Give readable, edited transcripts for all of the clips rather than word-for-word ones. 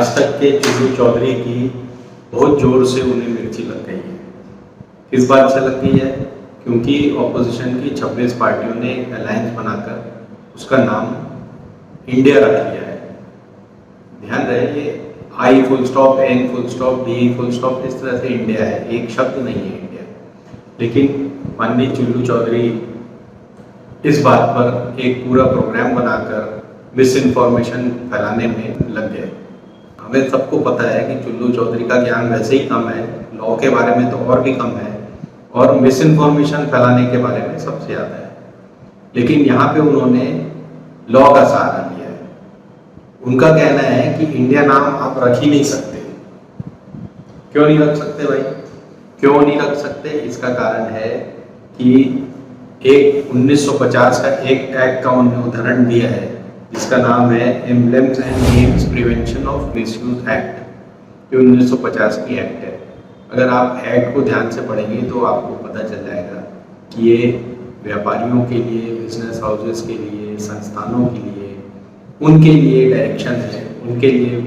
आज तक के चुल्लू चौधरी की बहुत ज़ोर से उन्हें मिर्ची लग गई है। किस बात से लग गई है? क्योंकि ऑपोजिशन की 26 पार्टियों ने एक अलायंस बनाकर उसका नाम इंडिया रख लिया है। ध्यान रहे, ये I full stop, N full stop, D full stop, इस तरह से इंडिया है, एक शब्द नहीं है इंडिया। लेकिन माननीय चुल्लू चौधरी इस बात पर एक पूरा प्रोग्राम बनाकर मिस इन्फॉर्मेशन फैलाने में लग गए। हमें सबको पता है कि चुल्लू चौधरी का ज्ञान वैसे ही कम है, लॉ के बारे में तो और भी कम है, और मिस इन्फॉर्मेशन फैलाने के बारे में सबसे ज़्यादा है। लेकिन यहाँ पे उन्होंने लॉ का सहारा लिया है। उनका कहना है कि इंडिया नाम आप रख ही नहीं सकते। क्यों नहीं रख सकते भाई? क्यों नहीं रख सकते? इसका कारण है कि एक 1950 का एक एक्ट का उन्होंने उदाहरण दिया है जिसका नाम है emblems and names prevention of misuse act. ये 1950 की एक्ट है। अगर आप एक्ट को ध्यान से पढ़ेंगे तो आपको पता चल जाएगा कि ये व्यापारियों के लिए, बिजनेस हाउसेस के लिए, संस्थानों के लिए, उनके लिए डायरेक्शन है, उनके लिए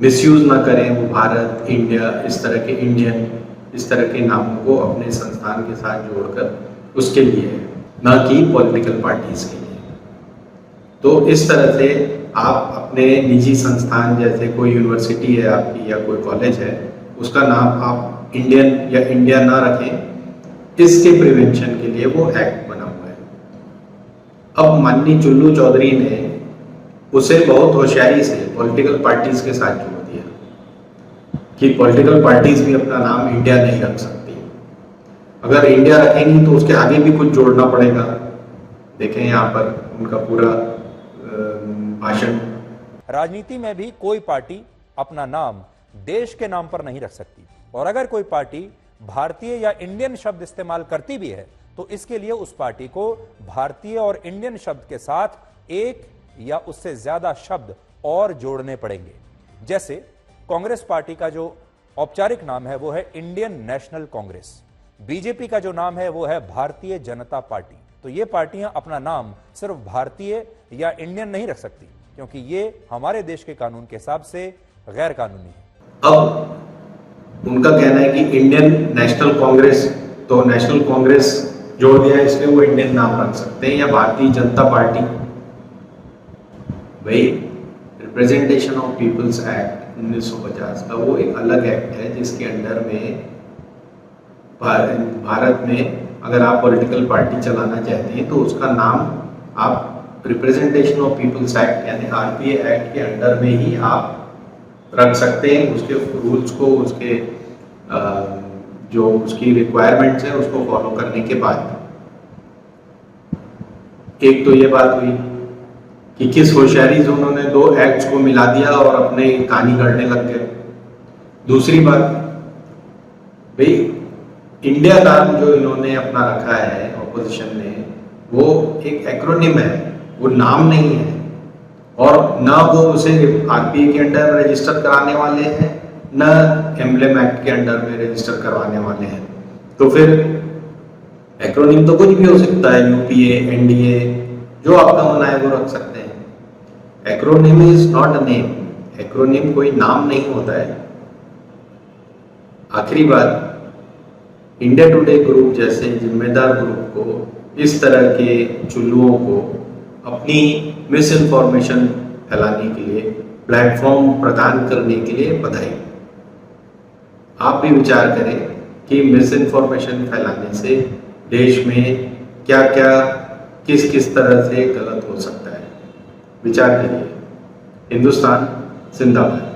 मिसयूज ना करें वो भारत, इंडिया, इस तरह के इंडियन, इस तरह के नामों को अपने संस्थान के साथ जोड़कर उसके लिए है, ना कि पॉलिटिकल पार्टीज के लिए। तो इस तरह से आप अपने निजी संस्थान, जैसे कोई यूनिवर्सिटी है आपकी या कोई कॉलेज है, उसका नाम आप इंडियन या इंडिया ना रखें, इसके प्रिवेंशन के लिए वो एक्ट बना हुआ है। अब माननीय चुल्लू चौधरी ने उसे बहुत होशियारी से पॉलिटिकल पार्टीज के साथ जोड़ दिया कि पॉलिटिकल पार्टीज भी अपना नाम इंडिया नहीं रख सकती। अगर इंडिया रखेंगी तो उसके आगे भी कुछ जोड़ना पड़ेगा। देखें यहाँ पर उनका पूरा भाषण। राजनीति में भी कोई पार्टी अपना नाम देश के नाम पर नहीं रख सकती, और अगर कोई पार्टी भारतीय या इंडियन शब्द इस्तेमाल करती भी है तो इसके लिए उस पार्टी को भारतीय और इंडियन शब्द के साथ एक या उससे ज्यादा शब्द और जोड़ने पड़ेंगे। जैसे कांग्रेस पार्टी का जो औपचारिक नाम है वो है इंडियन नेशनल कांग्रेस, बीजेपी का जो नाम है वो है भारतीय जनता पार्टी। तो ये पार्टियां अपना नाम सिर्फ भारतीय या इंडियन नहीं रख सकती, क्योंकि ये हमारे देश के कानून के हिसाब से गैर कानूनी है। अब उनका कहना है कि इंडियन नेशनल कांग्रेस, तो नेशनल कांग्रेस जोड़ दिया इसलिए वो इंडियन नाम रख सकते हैं, या भारतीय जनता पार्टी। भाई, रिप्रेजेंटेशन ऑफ पीपल्स एक्ट 1950 का वो एक अलग एक्ट है जिसके अंडर में भारत में अगर आप पॉलिटिकल पार्टी चलाना चाहते हैं तो उसका नाम आप रिप्रेजेंटेशन ऑफ पीपल्स एक्ट यानी आरपीए एक्ट के अंडर में ही आप रख सकते हैं। उसके रूल्स को, उसके जो उसकी रिक्वायरमेंट्स हैं उसको फॉलो करने के बाद। एक तो ये बात हुई कि किस होशियारी से उन्होंने दो एक्ट्स को मिला दिया और अपने कहानी करने लग गए। दूसरी बात, भाई इंडिया नाम जो इन्होंने अपना रखा है ऑपोजिशन ने, वो एक एक्रोनिम है, वो नाम नहीं है, और ना वो उसे आरपीए के अंडर रजिस्टर कराने वाले हैं, ना एम्बलेम एक्ट के अंडर में रजिस्टर करवाने वाले हैं। तो फिर एक्रोनिम तो कुछ भी हो सकता है, यूपीए, एनडीए, जो आपका मन आए वो रख सकते हैं। Acronym is not a name. Acronym कोई नाम नहीं होता है। आखिरी बात, इंडिया टुडे ग्रुप जैसे जिम्मेदार ग्रुप को इस तरह के चुल्लुओं को अपनी मिस इन्फॉर्मेशन फैलाने के लिए प्लेटफॉर्म प्रदान करने के लिए बधाई। आप भी विचार करें कि मिस इन्फॉर्मेशन फैलाने से देश में क्या क्या, किस किस तरह से गलत हो सकता है। विचार करिए। हिंदुस्तान जिंदाबाद।